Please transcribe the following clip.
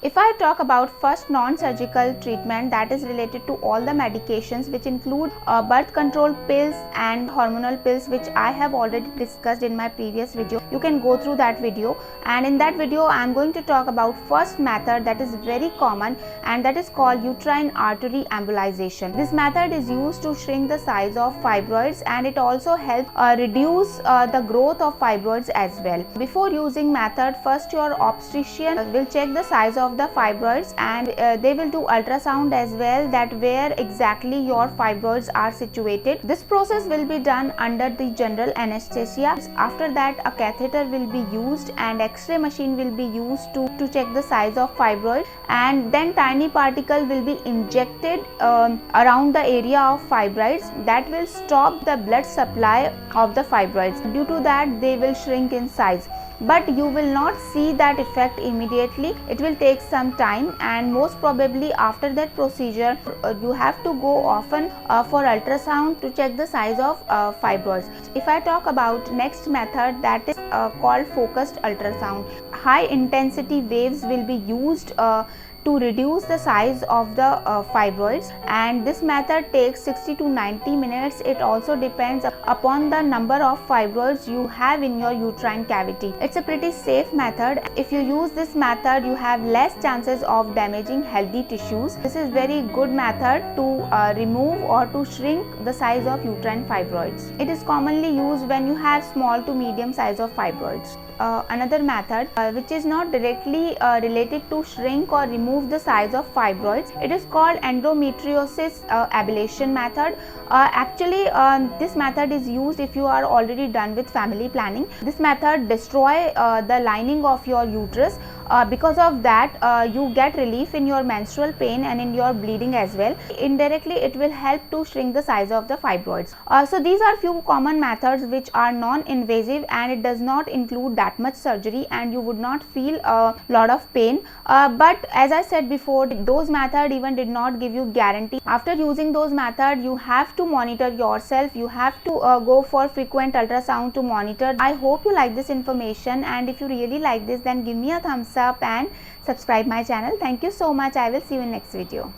If I talk about first non-surgical treatment, that is related to all the medications which include birth control pills and hormonal pills, which I have already discussed in my previous video. You can go through that video, and in that video I am going to talk about first method that is very common, and that is called uterine artery embolization. This method is used to shrink the size of fibroids, and it also helps reduce the growth of fibroids as well. Before using method, first your obstetrician will check the size of the fibroids, and they will do ultrasound as well, that where exactly your fibroids are situated. This process will be done under the general anesthesia. After that, a catheter will be used and X-ray machine will be used to check the size of fibroid, and then tiny particle will be injected around the area of fibroids. That will stop the blood supply of the fibroids. Due to that, they will shrink in size, but you will not see that effect immediately. It will take some time, and most probably after that procedure you have to go often for ultrasound to check the size of fibroids. If I talk about next method, that is called focused ultrasound. High intensity waves will be used to reduce the size of the fibroids, and this method takes 60 to 90 minutes. It also depends upon the number of fibroids you have in your uterine cavity. It's a pretty safe method. If you use this method, you have less chances of damaging healthy tissues. This is very good method to remove or to shrink the size of uterine fibroids. It is commonly used when you have small to medium size of fibroids. Another method which is not directly related to shrink or remove the size of fibroids, it is called endometriosis ablation method. Actually, this method is used if you are already done with family planning. This method destroy the lining of your uterus. Because of that, you get relief in your menstrual pain and in your bleeding as well. Indirectly, it will help to shrink the size of the fibroids. So these are few common methods which are non-invasive, and it does not include that much surgery, and you would not feel a lot of pain. But as I said before, those methods even did not give you guarantee. After using those methods, you have to monitor yourself. You have to go for frequent ultrasound to monitor. I hope you like this information, and if you really like this, then give me a thumbs up and subscribe my channel. Thank you so much. I will see you in next video.